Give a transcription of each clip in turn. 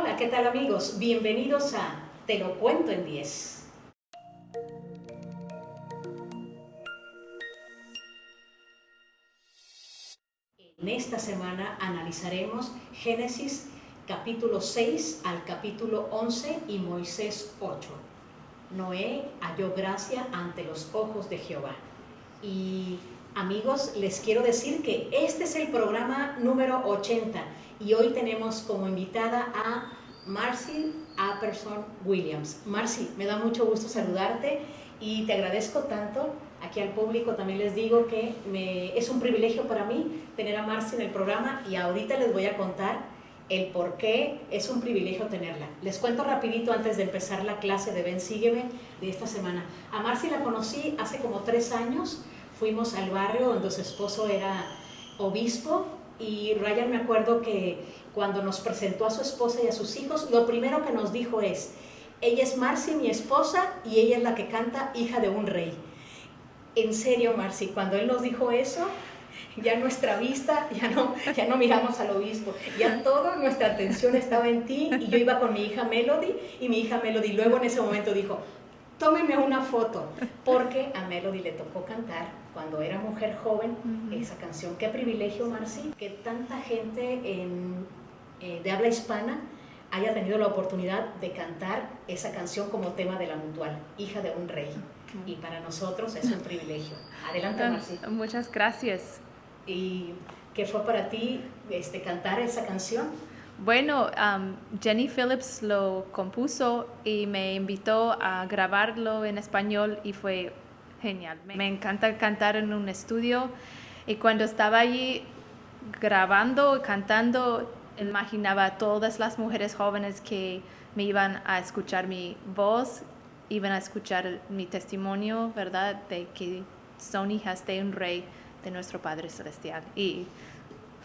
Hola, ¿qué tal amigos? Bienvenidos a Te lo cuento en 10. En esta semana analizaremos Génesis capítulo 6 al capítulo 11 y Moisés 8. Noé halló gracia ante los ojos de Jehová. Y amigos, les quiero decir que este es el programa número 80 y hoy tenemos como invitada a Marcy Apperson Williams. Marcy, me da mucho gusto saludarte y te agradezco tanto. Aquí al público también les digo que es un privilegio para mí tener a Marcy en el programa y ahorita les voy a contar el por qué es un privilegio tenerla. Les cuento rapidito antes de empezar la clase de Ven, Sígueme de esta semana. A Marcy la conocí hace como 3 años. Fuimos al barrio donde su esposo era obispo y Ryan, me acuerdo que cuando nos presentó a su esposa y a sus hijos, lo primero que nos dijo es: ella es Marcy, mi esposa, y ella es la que canta Hija de un Rey. En serio, Marcy, cuando él nos dijo eso, ya nuestra vista, ya no miramos al obispo, ya toda nuestra atención estaba en ti, y yo iba con mi hija Melody, y mi hija Melody luego en ese momento dijo: tómeme una foto, porque a Melody le tocó cantar cuando era mujer joven esa canción. Qué privilegio, Marcy, que tanta gente de habla hispana haya tenido la oportunidad de cantar esa canción como tema de la Mutual, Hija de un Rey. Y para nosotros es un privilegio. Adelante, Marcy. Muchas gracias. ¿Y qué fue para ti cantar esa canción? Bueno, Jenny Phillips lo compuso y me invitó a grabarlo en español y fue genial. Me encanta cantar en un estudio y cuando estaba allí grabando y cantando, imaginaba a todas las mujeres jóvenes que me iban a escuchar mi voz, iban a escuchar mi testimonio, ¿verdad? De que son hijas de un rey, de nuestro Padre Celestial. Y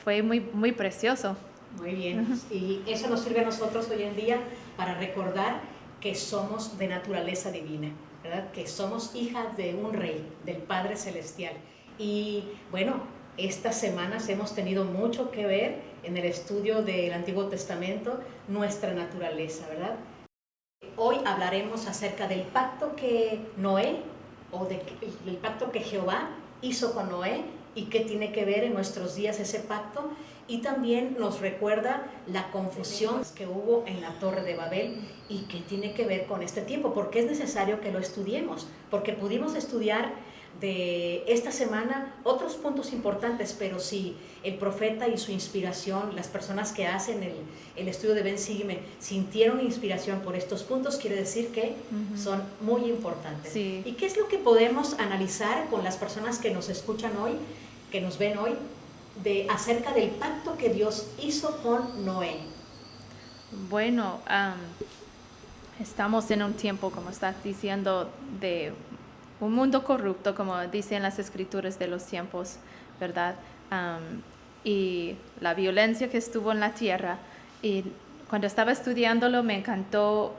fue muy, muy precioso. Muy bien. Y eso nos sirve a nosotros hoy en día para recordar que somos de naturaleza divina, ¿verdad? Que somos hijas de un rey, del Padre Celestial. Y bueno, estas semanas hemos tenido mucho que ver en el estudio del Antiguo Testamento, nuestra naturaleza, ¿verdad? Hoy hablaremos acerca del pacto que Noé, el pacto que Jehová hizo con Noé y qué tiene que ver en nuestros días ese pacto, y también nos recuerda la confusión que hubo en la Torre de Babel y qué tiene que ver con este tiempo, porque es necesario que lo estudiemos, porque pudimos estudiar de esta semana otros puntos importantes, pero si el profeta y su inspiración, las personas que hacen el estudio de Ven, Sígueme, sintieron inspiración por estos puntos, quiere decir que son muy importantes. Sí. ¿Y qué es lo que podemos analizar con las personas que nos escuchan hoy, que nos ven hoy, acerca del pacto que Dios hizo con Noé? Bueno, estamos en un tiempo, como estás diciendo, de un mundo corrupto, como dicen las escrituras de los tiempos, ¿verdad? Y la violencia que estuvo en la tierra. Y cuando estaba estudiándolo me encantó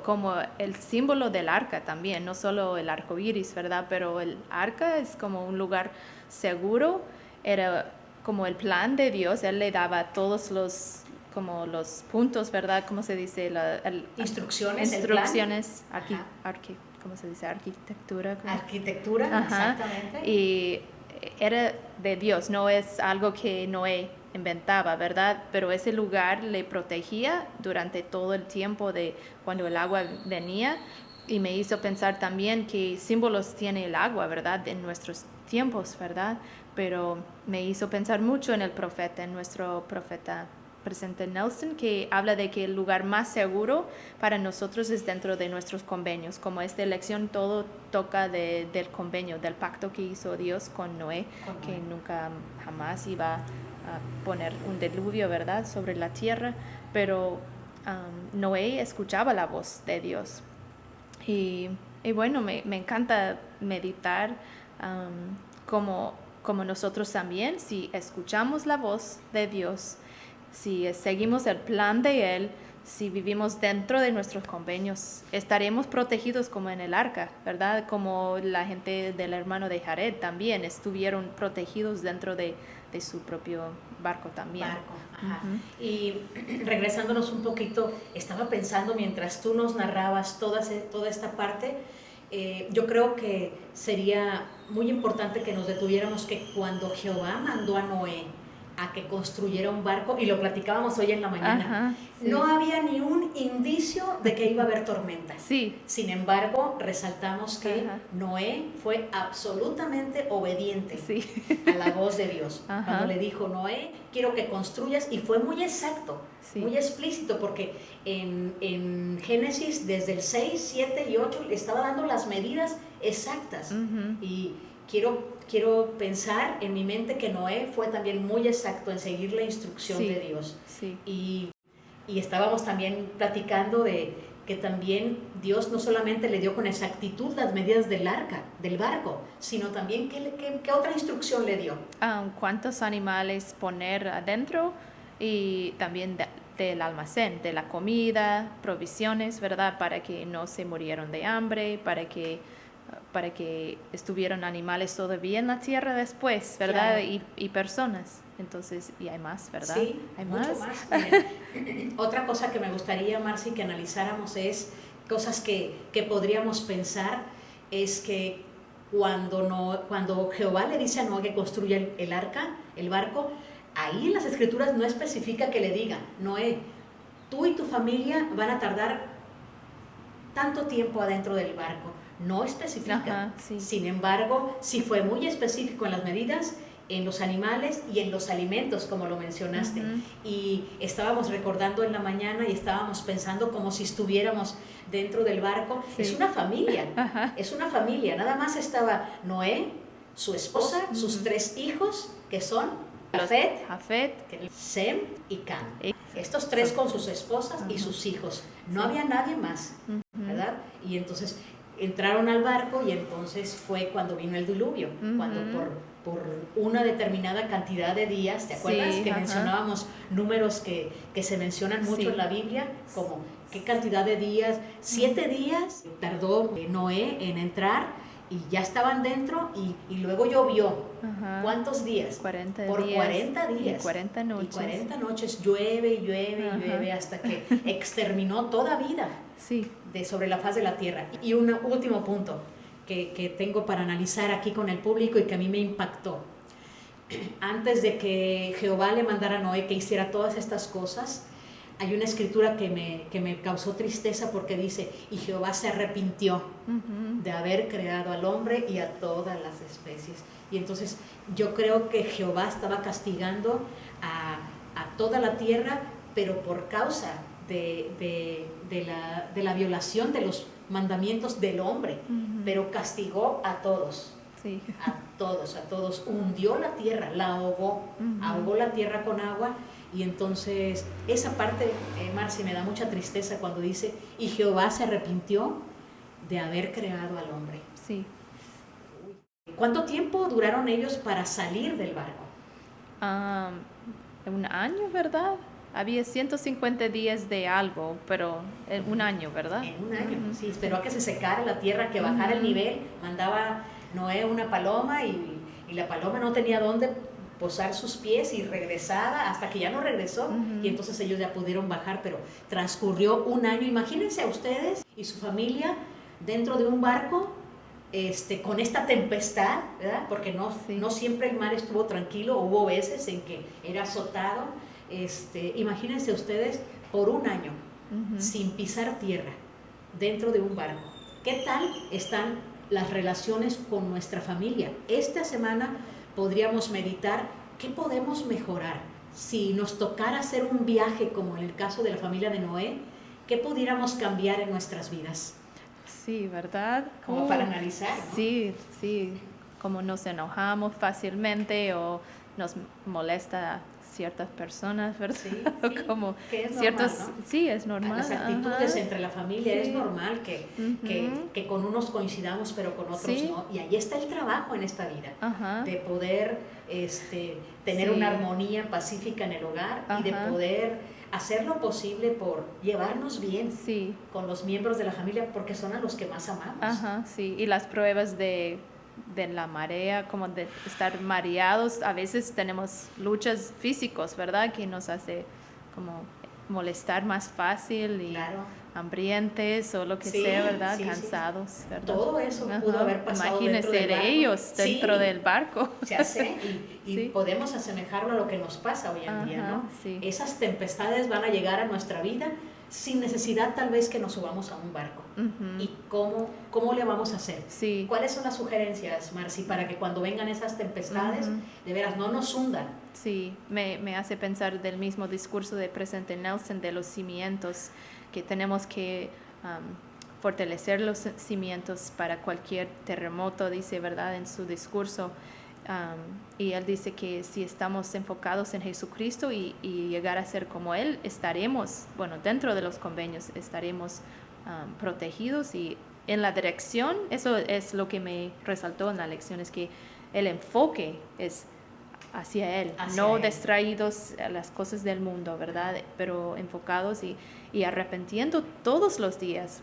como el símbolo del arca también, no solo el arco iris, ¿verdad? Pero el arca es como un lugar seguro, era como el plan de Dios, Él le daba todos los puntos, ¿verdad? ¿Cómo se dice? Instrucciones, ¿cómo se dice? Arquitectura. Arquitectura, exactamente. Y era de Dios, no es algo que Noé inventaba, ¿verdad? Pero ese lugar le protegía durante todo el tiempo de cuando el agua venía, y me hizo pensar también qué símbolos tiene el agua, ¿verdad? En nuestros tiempos, ¿verdad? Pero me hizo pensar mucho en el profeta, en nuestro profeta Presidente Nelson, que habla de que el lugar más seguro para nosotros es dentro de nuestros convenios. Como esta elección todo toca del convenio, del pacto que hizo Dios con Noé, que nunca jamás iba a poner un diluvio, ¿verdad?, sobre la tierra, pero Noé escuchaba la voz de Dios. Y bueno, me encanta meditar como nosotros también, si escuchamos la voz de Dios, si seguimos el plan de Él, si vivimos dentro de nuestros convenios, estaremos protegidos como en el arca, ¿verdad? Como la gente del hermano de Jared también estuvieron protegidos dentro de su propio barco también. Barco, ajá. Ujú. Y regresándonos un poquito, estaba pensando mientras tú nos narrabas toda esta parte, yo creo que sería muy importante que nos detuviéramos que cuando Jehová mandó a Noé a que construyera un barco, y lo platicábamos hoy en la mañana, Ajá, sí. no había ni un indicio de que iba a haber tormenta. Sí. Sin embargo, resaltamos que Ajá. Noé fue absolutamente obediente Sí. a la voz de Dios. Ajá. Cuando le dijo, Noé, quiero que construyas, y fue muy exacto, Sí. muy explícito, porque en Génesis, desde el 6, 7 y 8, le estaba dando las medidas exactas. Ujú. Y quiero pensar en mi mente que Noé fue también muy exacto en seguir la instrucción Sí. de Dios. Sí. Y estábamos también platicando de que también Dios no solamente le dio con exactitud las medidas del barco, sino también qué otra instrucción le dio. ¿Cuántos animales poner adentro? Y también del almacén, de la comida, provisiones, ¿verdad? Para que no se murieran de hambre, para que estuvieran animales todavía en la tierra después, ¿verdad? Claro. Y personas. Entonces, y hay más, ¿verdad? Sí, ¿Hay mucho más. Miren, otra cosa que me gustaría, Marci, que analizáramos es cosas que podríamos pensar, es que cuando Jehová le dice a Noé que construya el barco, ahí en las escrituras no especifica que le diga, Noé, tú y tu familia van a tardar tanto tiempo adentro del barco. No especifica. Ajá, sí. Sin embargo, sí fue muy específico en las medidas, en los animales y en los alimentos, como lo mencionaste. Ujú. Y estábamos recordando en la mañana y estábamos pensando como si estuviéramos dentro del barco. Sí. Es una familia, Ajá. es una familia. Nada más estaba Noé, su esposa, sus 3 hijos, que son Jafet, Sem y Cam. y- Estos 3 con sus esposas y Ajá. sus hijos. No Sí. había nadie más, Ujú. ¿verdad? Y entonces entraron al barco y entonces fue cuando vino el diluvio, Ujú. cuando por una determinada cantidad de días, ¿te acuerdas? Sí, Que ajá. mencionábamos números que se mencionan mucho Sí. en la Biblia, como qué cantidad de días, 7 días tardó Noé en entrar y ya estaban dentro y luego llovió. Ajá. ¿Cuántos días? 40 Por días. 40 días. Y 40 noches. Y 40 noches llueve y llueve y Ajá. llueve hasta que exterminó toda vida Sí. sobre la faz de la tierra. Y un último punto que tengo para analizar aquí con el público y que a mí me impactó. Antes de que Jehová le mandara a Noé que hiciera todas estas cosas, hay una escritura que me causó tristeza porque dice, y Jehová se arrepintió Ujú. de haber creado al hombre y a todas las especies. Y entonces yo creo que Jehová estaba castigando a toda la tierra, pero por causa de la violación de los mandamientos del hombre, Ujú. pero castigó a todos. Sí. A todos, hundió la tierra, la ahogó, Ujú. ahogó la tierra con agua. Y entonces esa parte, Marci, me da mucha tristeza cuando dice, y Jehová se arrepintió de haber creado al hombre. Sí. ¿Cuánto tiempo duraron ellos para salir del barco? Un año, ¿verdad? Había 150 días de algo, pero en un año, ¿verdad? En un año, Ujú. sí, esperó a que se secara la tierra, que bajara el Ujú. nivel, mandaba Noé una paloma y la paloma no tenía dónde posar sus pies y regresaba hasta que ya no regresó. Ujú. Y entonces ellos ya pudieron bajar, pero transcurrió un año. Imagínense a ustedes y su familia dentro de un barco con esta tempestad, ¿verdad? Porque Sí. no siempre el mar estuvo tranquilo, hubo veces en que era azotado. Imagínense ustedes por un año Ujú. sin pisar tierra dentro de un barco. ¿Qué tal están las relaciones con nuestra familia? Esta semana podríamos meditar qué podemos mejorar. Si nos tocara hacer un viaje como en el caso de la familia de Noé, ¿qué pudiéramos cambiar en nuestras vidas? Sí, ¿verdad? Como para analizar, ¿no? Sí, sí. Como nos enojamos fácilmente o nos molesta ciertas personas, ¿verdad? Sí, Como que es ciertos, normal, ¿no? Sí, es normal. Las actitudes Ajá. entre la familia, Sí. es normal que con unos coincidamos pero con otros Sí. no. Y ahí está el trabajo en esta vida, Ajá. de poder tener Sí. una armonía pacífica en el hogar y de Ajá. poder hacer lo posible por llevarnos bien Sí. con los miembros de la familia porque son a los que más amamos. Ajá, sí. Y las pruebas de de la marea, como de estar mareados. A veces tenemos luchas físicos, ¿verdad? Que nos hace como molestar más fácil y Claro. hambrientes o lo que Sí, sea, ¿verdad? sí, sí. Cansados, ¿verdad? Todo eso pudo haber pasado Imagínense dentro del barco. ellos dentro Sí, del barco. se hace y Sí. podemos asemejarlo a lo que nos pasa hoy en día, ¿no? Sí. Esas tempestades van a llegar a nuestra vida sin necesidad tal vez que nos subamos a un barco. Ujú. ¿Y cómo le vamos a hacer? Sí. ¿Cuáles son las sugerencias, Marci, para que cuando vengan esas tempestades, Ujú. de veras no nos hundan? Sí, me hace pensar del mismo discurso de Presidente Nelson de los cimientos, que tenemos que fortalecer los cimientos para cualquier terremoto, dice, ¿verdad?, en su discurso. Y él dice que si estamos enfocados en Jesucristo y llegar a ser como Él, estaremos, bueno, dentro de los convenios, estaremos protegidos y en la dirección. Eso es lo que me resaltó en la lección, es que el enfoque es hacia Él, no distraídos a las cosas del mundo, ¿verdad? Pero enfocados y arrepintiendo todos los días,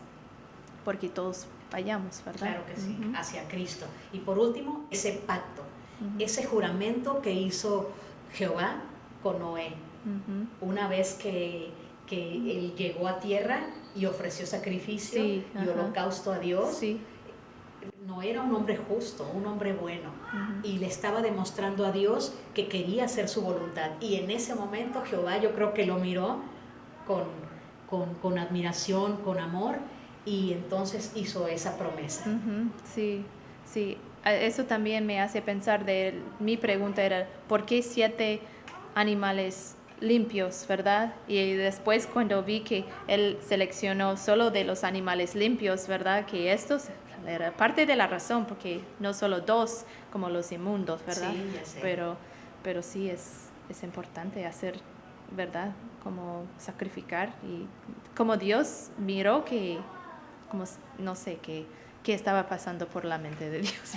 porque todos fallamos, ¿verdad? Claro que sí, Uh-huh. hacia Cristo. Y por último, ese pacto, Uh-huh. ese juramento que hizo Jehová con Noé. Uh-huh. Una vez que él llegó a tierra y ofreció sacrificio Sí, y holocausto a Dios, sí. no era un hombre justo, un hombre bueno, Uh-huh. y le estaba demostrando a Dios que quería hacer su voluntad. Y en ese momento Jehová, yo creo que lo miró con admiración, con amor, y entonces hizo esa promesa. Uh-huh. Sí, sí. Eso también me hace pensar mi pregunta era, ¿por qué 7 animales limpios, verdad? Y después cuando vi que él seleccionó solo de los animales limpios, verdad, que estos era parte de la razón, porque no solo 2 como los inmundos, verdad. Sí, ya sé. Pero sí es importante hacer, verdad, como sacrificar, y como Dios miró que, como no sé qué estaba pasando por la mente de Dios,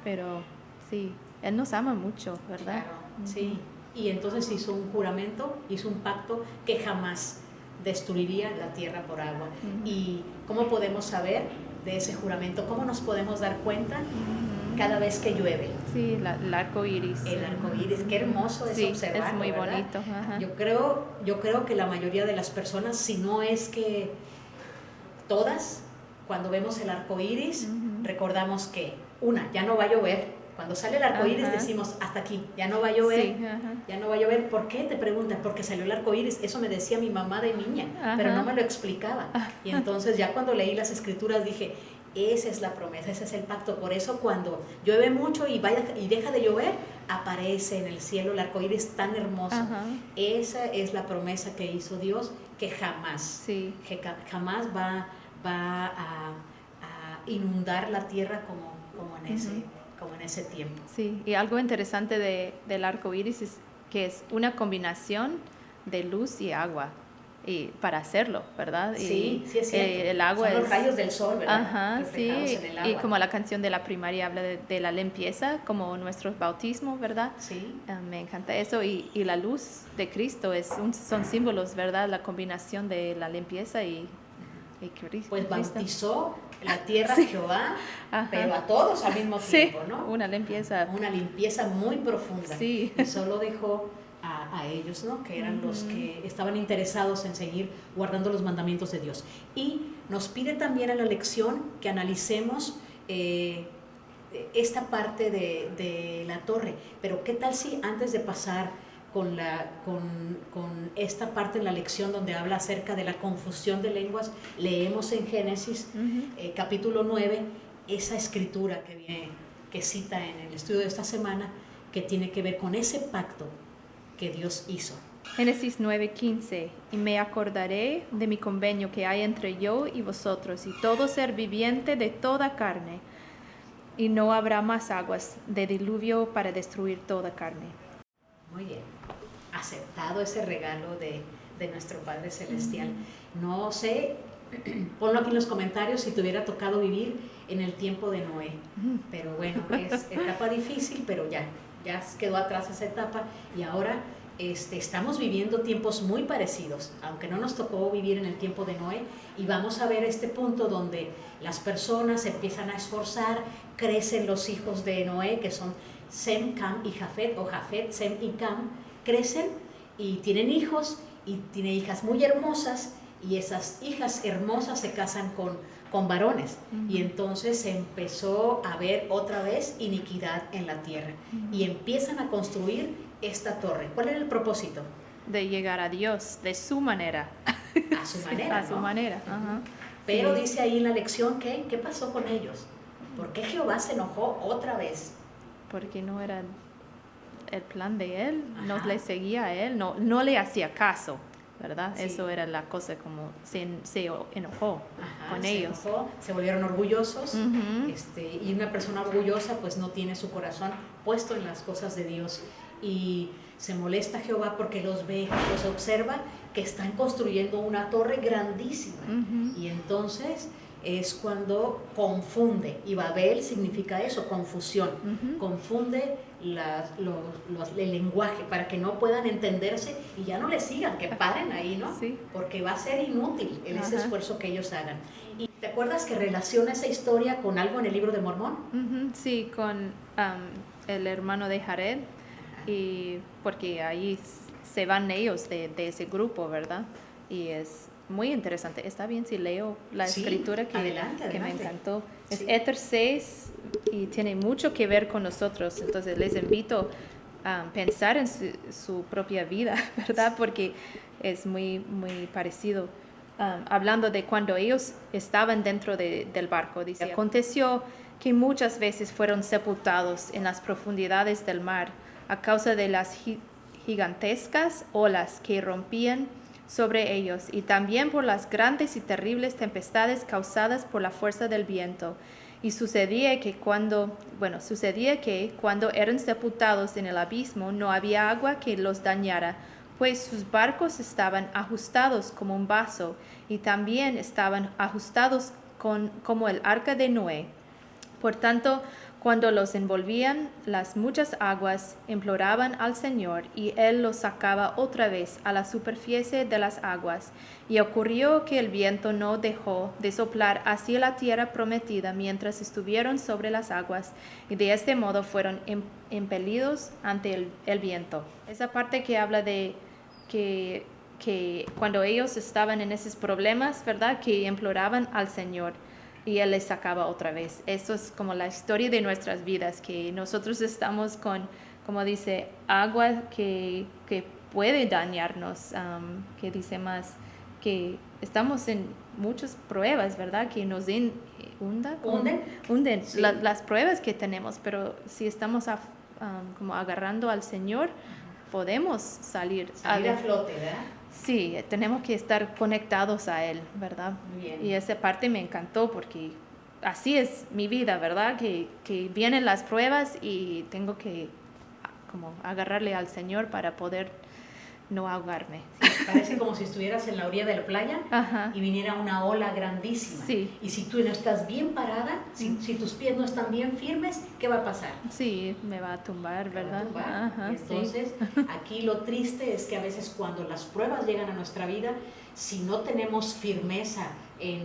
pero sí, Él nos ama mucho, ¿verdad? Claro, Uh-huh. sí. Y entonces hizo un juramento, hizo un pacto que jamás destruiría la tierra por agua. Uh-huh. ¿Y cómo podemos saber de ese juramento? ¿Cómo nos podemos dar cuenta? Uh-huh. Cada vez que llueve. Sí, el arco iris. El arco iris, qué hermoso es sí, observarlo, es muy ¿verdad? bonito. Ajá. Yo creo que la mayoría de las personas, si no es que todas, cuando vemos el arco iris, Uh-huh. recordamos que, ya no va a llover. Cuando sale el arco iris decimos, hasta aquí, ya no va a llover. Sí, ya no va a llover. ¿Por qué? Te preguntan, porque salió el arco iris. Eso me decía mi mamá de niña, pero no me lo explicaba. Y entonces ya cuando leí las escrituras dije, esa es la promesa, ese es el pacto. Por eso cuando llueve mucho y deja de llover, aparece en el cielo el arco iris tan hermoso. Esa es la promesa que hizo Dios, que jamás va a inundar la tierra como en ese tiempo. Sí, y algo interesante del arco iris es que es una combinación de luz y agua, y para hacerlo, ¿verdad? Sí, sí es cierto. El agua son los rayos del sol, ¿verdad? Ajá, reflejados sí, en el agua. y como la canción de la primaria habla de la limpieza, como nuestro bautismo, ¿verdad? Sí. Me encanta eso, y la luz de Cristo son símbolos, ¿verdad? La combinación de la limpieza y Cristo. Pues bautizó la tierra Jehová, pero a todos al mismo tiempo, ¿no? Una limpieza muy profunda. Sí. Y solo dejó a ellos, ¿no? Que eran los que estaban interesados en seguir guardando los mandamientos de Dios. Y nos pide también en la lección que analicemos esta parte de la torre. Pero ¿qué tal si antes de pasar con esta parte en la lección donde habla acerca de la confusión de lenguas, leemos en Génesis capítulo 9 esa escritura que cita en el estudio de esta semana, que tiene que ver con ese pacto que Dios hizo? Génesis 9:15, y me acordaré de mi convenio que hay entre yo y vosotros y todo ser viviente de toda carne, y no habrá más aguas de diluvio para destruir toda carne. Muy bien, aceptado ese regalo de nuestro Padre Celestial. No sé, ponlo aquí en los comentarios si te hubiera tocado vivir en el tiempo de Noé. Pero bueno, es etapa difícil, pero ya quedó atrás esa etapa, y ahora estamos viviendo tiempos muy parecidos, aunque no nos tocó vivir en el tiempo de Noé, y vamos a ver este punto donde las personas se empiezan a esforzar, crecen los hijos de Noé, que son Sem, Cam y Jafet, o Jafet, Sem y Cam, crecen y tienen hijos, y tienen hijas muy hermosas, y esas hijas hermosas se casan con varones, y entonces se empezó a ver otra vez iniquidad en la tierra, y empiezan a construir esta torre. ¿Cuál era el propósito? De llegar a Dios, de su manera. A su manera, A su manera, ajá. Pero Sí. dice ahí en la lección que, ¿qué pasó con ellos? ¿Por qué Jehová se enojó otra vez? Porque no era el plan de él, no Ajá. le seguía a él, no le hacía caso, ¿verdad? Sí. Eso era la cosa, como se enojó Ajá, con se ellos. enojó, se volvieron orgullosos, Ujú. y una persona orgullosa pues no tiene su corazón puesto en las cosas de Dios, y se molesta Jehová porque los ve, los observa que están construyendo una torre grandísima, Ujú. y entonces es cuando confunde, y Babel significa eso, confusión, Ujú. confunde el lenguaje para que no puedan entenderse y ya no le sigan, que paren ahí, ¿no? Sí. Porque va a ser inútil en ese Ajá. esfuerzo que ellos hagan. ¿Y te acuerdas que relaciona esa historia con algo en el libro de Mormón? Ujú. Sí, con el hermano de Jared, y porque ahí se van ellos de ese grupo, ¿verdad? Y es muy interesante. ¿Está bien si leo la Sí, escritura que adelante, me adelante. encantó? Es Sí. Éter 6 y tiene mucho que ver con nosotros. Entonces les invito a pensar en su propia vida, ¿verdad? Porque es muy, muy parecido. Hablando de cuando ellos estaban dentro del barco, dice, aconteció que muchas veces fueron sepultados en las profundidades del mar a causa de las gigantescas olas que rompían sobre ellos, y también por las grandes y terribles tempestades causadas por la fuerza del viento. Y sucedía que cuando eran sepultados en el abismo no había agua que los dañara, pues sus barcos estaban ajustados como un vaso, y también estaban ajustados como el arca de Noé. Por tanto, cuando los envolvían las muchas aguas, imploraban al Señor, y Él los sacaba otra vez a la superficie de las aguas. Y ocurrió que el viento no dejó de soplar hacia la tierra prometida mientras estuvieron sobre las aguas, y de este modo fueron impelidos ante el viento. Esa parte que habla de que cuando ellos estaban en esos problemas, ¿verdad? Que imploraban al Señor y Él les sacaba otra vez. Eso es como la historia de nuestras vidas, que nosotros estamos con, como dice, agua que puede dañarnos, que dice más, que estamos en muchas pruebas, ¿verdad? Que nos hunden Sí. las pruebas que tenemos, pero si estamos como agarrando al Señor, podemos salir a flote, ¿verdad? Sí, tenemos que estar conectados a Él, ¿verdad? Muy bien. Y esa parte me encantó porque así es mi vida, ¿verdad? Que vienen las pruebas y tengo que como agarrarle al Señor para poder no ahogarme. Parece como si estuvieras en la orilla de la playa Ajá. y viniera una ola grandísima. Sí. Y si tú no estás bien parada, si tus pies no están bien firmes, ¿qué va a pasar? Sí, me va a tumbar, Te va a ¿verdad? tumbar. Ajá, Y entonces, aquí lo triste es que a veces cuando las pruebas llegan a nuestra vida, si no tenemos firmeza en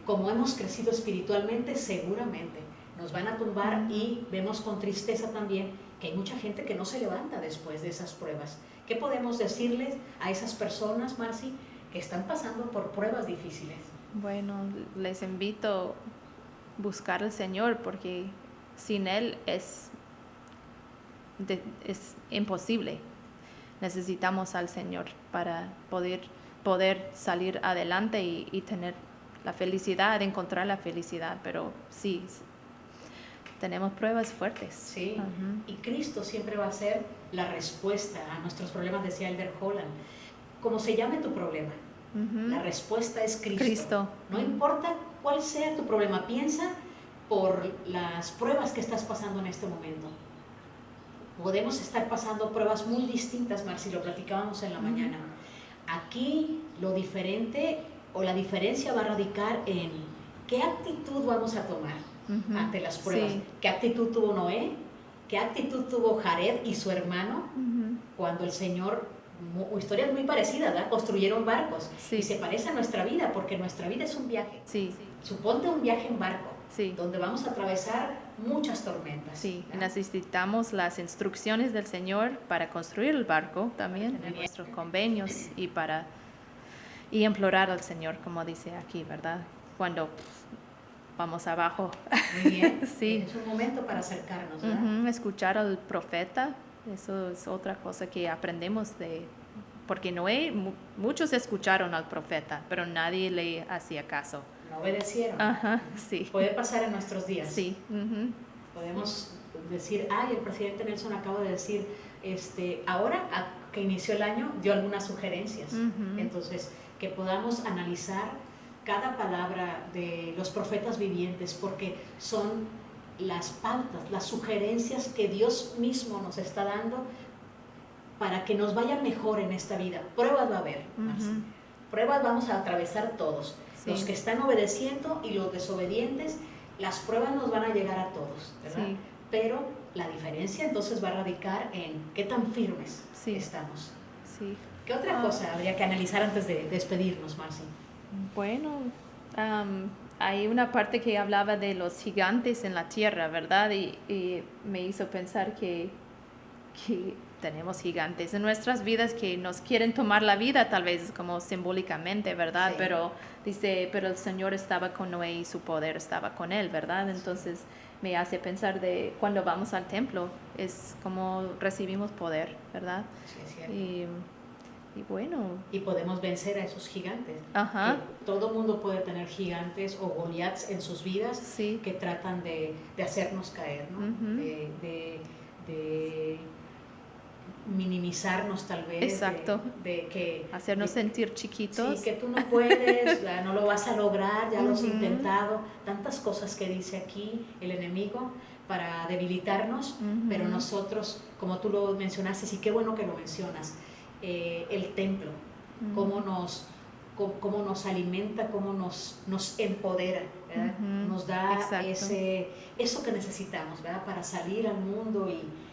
cómo hemos crecido espiritualmente, seguramente nos van a tumbar. Y vemos con tristeza también que hay mucha gente que no se levanta después de esas pruebas. ¿Qué podemos decirles a esas personas, Marcy, que están pasando por pruebas difíciles? Bueno, les invito a buscar al Señor, porque sin Él es imposible. Necesitamos al Señor para poder salir adelante y tener la felicidad, encontrar la felicidad, pero sí, tenemos pruebas fuertes. Sí, Uh-huh. y Cristo siempre va a ser la respuesta a nuestros problemas, decía Elder Holland. Como se llame tu problema, Uh-huh. la respuesta es Cristo. No Uh-huh. importa cuál sea tu problema, piensa por las pruebas que estás pasando en este momento. Podemos estar pasando pruebas muy distintas, Marci, lo platicábamos en la mañana. Aquí lo diferente o la diferencia va a radicar en qué actitud vamos a tomar ante las pruebas. Sí. ¿Qué actitud tuvo Noé? ¿Qué actitud tuvo Jared y su hermano? cuando el Señor, historias muy parecidas, ¿verdad? Construyeron barcos. Sí. Y se parece a nuestra vida, porque nuestra vida es un viaje. Sí. Suponte un viaje en barco, Sí. donde vamos a atravesar muchas tormentas. Sí, y ¿verdad? necesitamos las instrucciones del Señor para construir el barco también, Para tener nuestros convenios y implorar al Señor, como dice aquí, ¿verdad? Cuando vamos abajo. Muy bien. Sí. Es un momento para acercarnos, ¿verdad? Escuchar al profeta, eso es otra cosa que aprendemos porque Noé, muchos escucharon al profeta, pero nadie le hacía caso. No obedecieron. Ajá, sí. Puede pasar en nuestros días. Sí. Podemos decir, el presidente Nelson acaba de decir, ahora que inició el año, dio algunas sugerencias. Entonces, que podamos analizar cada palabra de los profetas vivientes, porque son las pautas, las sugerencias que Dios mismo nos está dando para que nos vaya mejor en esta vida. Pruebas va a haber, Marci. Pruebas vamos a atravesar todos. Sí. Los que están obedeciendo y los desobedientes, las pruebas nos van a llegar a todos, ¿verdad? Sí. Pero la diferencia entonces va a radicar en qué tan firmes Sí. estamos. Sí. ¿Qué otra cosa habría que analizar antes de despedirnos, Marci? Bueno, hay una parte que hablaba de los gigantes en la tierra, ¿verdad? Y me hizo pensar que tenemos gigantes en nuestras vidas que nos quieren tomar la vida, tal vez como simbólicamente, ¿verdad? Sí. Pero dice, pero el Señor estaba con Noé y su poder estaba con él, ¿verdad? Entonces me hace pensar de cuando vamos al templo, es como recibimos poder, ¿verdad? Sí, es cierto. Y bueno. Y podemos vencer a esos gigantes. Ajá. Que todo mundo puede tener gigantes o Goliaths en sus vidas, Sí. que tratan de hacernos caer, ¿no? De minimizarnos tal vez. Exacto. De que Hacernos sentir chiquitos. Sí, que tú no puedes, no lo vas a lograr, ya lo has intentado. Tantas cosas que dice aquí el enemigo para debilitarnos, pero nosotros, como tú lo mencionaste, sí, qué bueno que lo mencionas, el templo, cómo nos alimenta, cómo nos empodera, ¿verdad? Nos da eso que necesitamos, ¿verdad? Para salir al mundo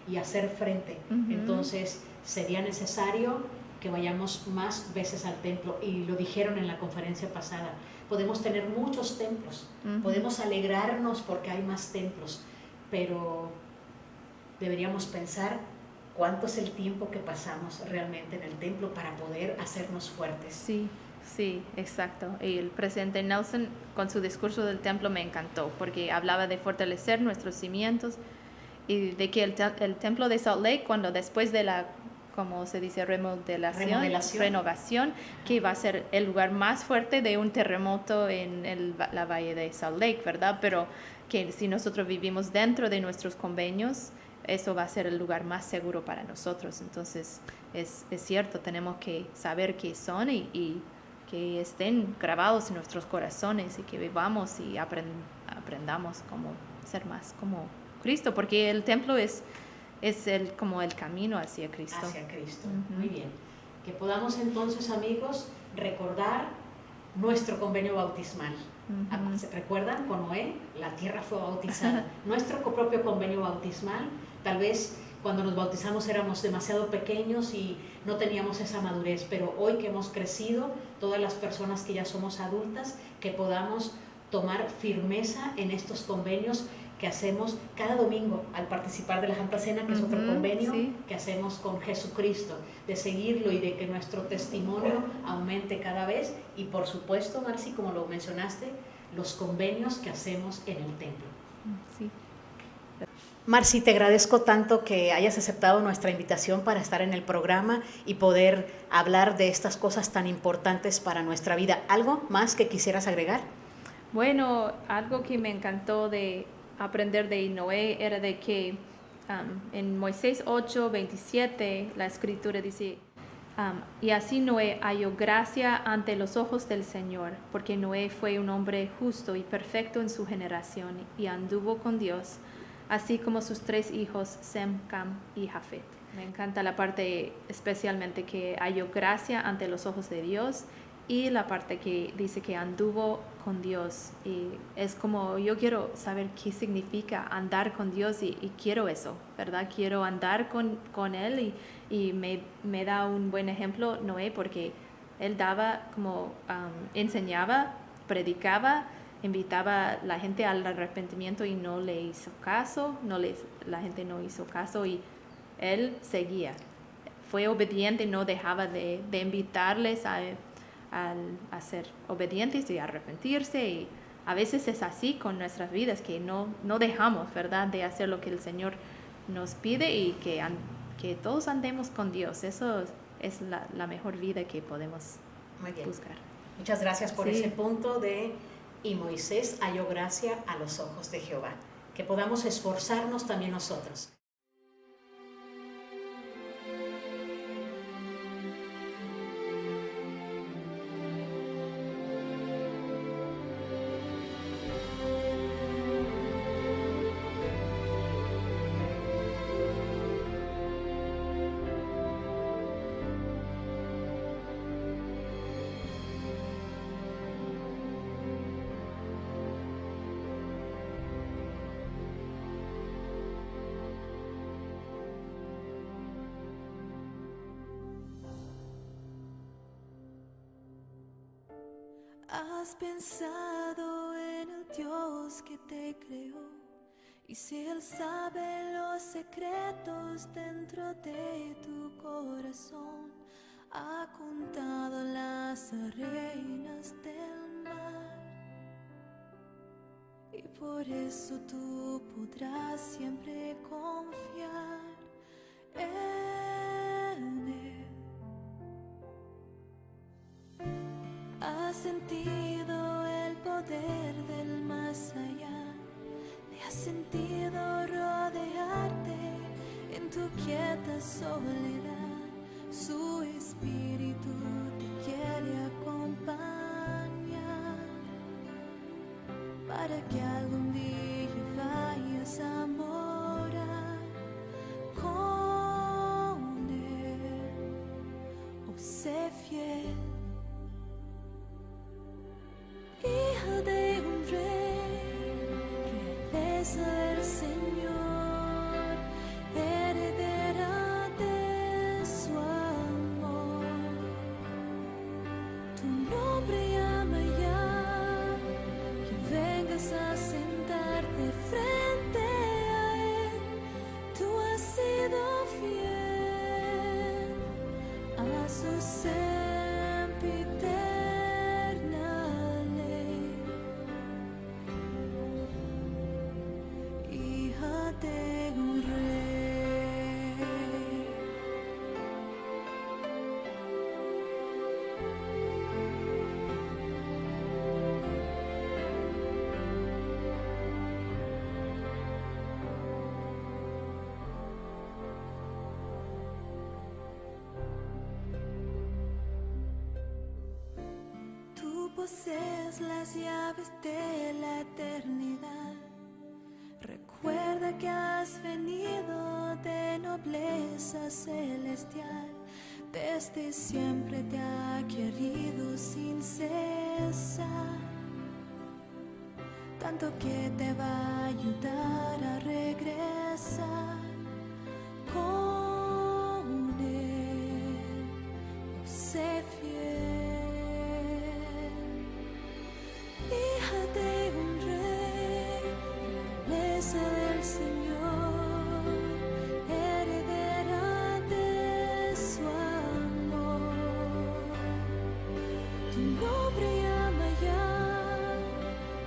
y hacer frente. Entonces sería necesario que vayamos más veces al templo, y lo dijeron en la conferencia pasada, podemos tener muchos templos, podemos alegrarnos porque hay más templos, pero deberíamos pensar cuánto es el tiempo que pasamos realmente en el templo para poder hacernos fuertes. Sí, sí, exacto. Y el presidente Nelson con su discurso del templo me encantó, porque hablaba de fortalecer nuestros cimientos y de que el templo de Salt Lake, cuando después de la, como se dice, renovación, que va a ser el lugar más fuerte de un terremoto en la valle de Salt Lake, ¿verdad? Pero que si nosotros vivimos dentro de nuestros convenios, eso va a ser el lugar más seguro para nosotros. Entonces, es cierto, tenemos que saber qué son y que estén grabados en nuestros corazones y que vivamos y aprendamos cómo ser más como Cristo, porque el templo es como el camino hacia Cristo. Hacia Cristo, muy bien. Que podamos entonces, amigos, recordar nuestro convenio bautismal. ¿Se recuerdan? Con Noé, la tierra fue bautizada. Nuestro propio convenio bautismal, tal vez cuando nos bautizamos éramos demasiado pequeños y no teníamos esa madurez, pero hoy que hemos crecido, todas las personas que ya somos adultas, que podamos tomar firmeza en estos convenios que hacemos cada domingo al participar de la Santa Cena, que es otro convenio que hacemos con Jesucristo, de seguirlo y de que nuestro testimonio aumente cada vez, y por supuesto, Marci, como lo mencionaste, los convenios que hacemos en el templo. Sí. Marci, te agradezco tanto que hayas aceptado nuestra invitación para estar en el programa y poder hablar de estas cosas tan importantes para nuestra vida. ¿Algo más que quisieras agregar? Bueno, algo que me encantó de aprender de Noé era de que en Moisés 8:27 la escritura dice, y así Noé halló gracia ante los ojos del Señor, porque Noé fue un hombre justo y perfecto en su generación y anduvo con Dios, así como sus 3 hijos, Sem, Cam y Jafet. Me encanta la parte especialmente que halló gracia ante los ojos de Dios y la parte que dice que anduvo con Dios. Y es como yo quiero saber qué significa andar con Dios y quiero eso, ¿verdad? Quiero andar con Él y me da un buen ejemplo Noé porque él daba como enseñaba, predicaba, invitaba a la gente al arrepentimiento y no le hizo caso, la gente no hizo caso y él seguía. Fue obediente, no dejaba de invitarles a ser obedientes y arrepentirse. Y a veces es así con nuestras vidas, que no dejamos, ¿verdad?, de hacer lo que el Señor nos pide y que todos andemos con Dios. Eso es la mejor vida que podemos buscar. Muchas gracias por Sí. ese punto de y Moisés halló gracia a los ojos de Jehová. Que podamos esforzarnos también nosotros. ¿Has pensado en el Dios que te creó? Y si Él sabe los secretos dentro de tu corazón, ha contado las arenas del mar. Y por eso tú podrás siempre confiar en Él. ¿Has sentido el poder del más allá? ¿Le has sentido rodearte en tu quieta soledad? Su espíritu te quiere acompañar para que algún día vayas a morar con Él. Oh, sé fiel, hija de un rey, realeza del Señor, heredera de su amor. Tu nombre llama ya, que vengas a sentarte frente a Él. Tú has sido fiel a su sempiterna ley, hija de un rey. Tú posees las llaves de la eternidad. Recuerda que has venido de nobleza celestial. Desde siempre te ha querido sin cesar, tanto que te va a ayudar a regresar con Él. Oh, sé fiel, hija de un rey, realeza del Señor, heredera de su amor. Tu nombre llama ya,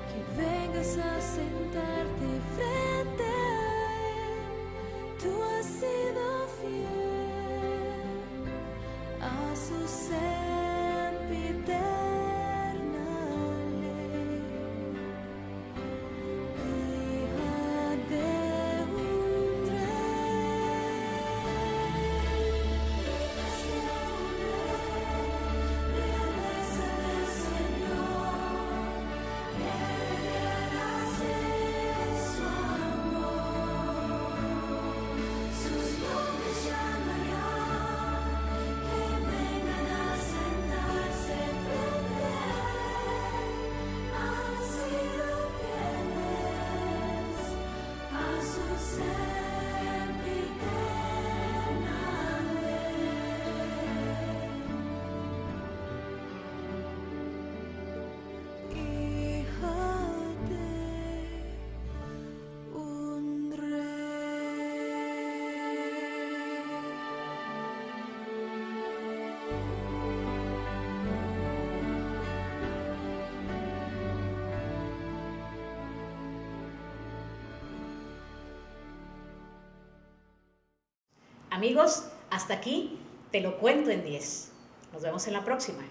que vengas a sentarte frente a Él. Tú has sido fiel a su sempiterna ley, hija de un rey, realeza del Señor, heredera de su amor. Sus nombres llaman ya, que vengan a sentar. Amigos, hasta aquí te lo cuento en 10. Nos vemos en la próxima.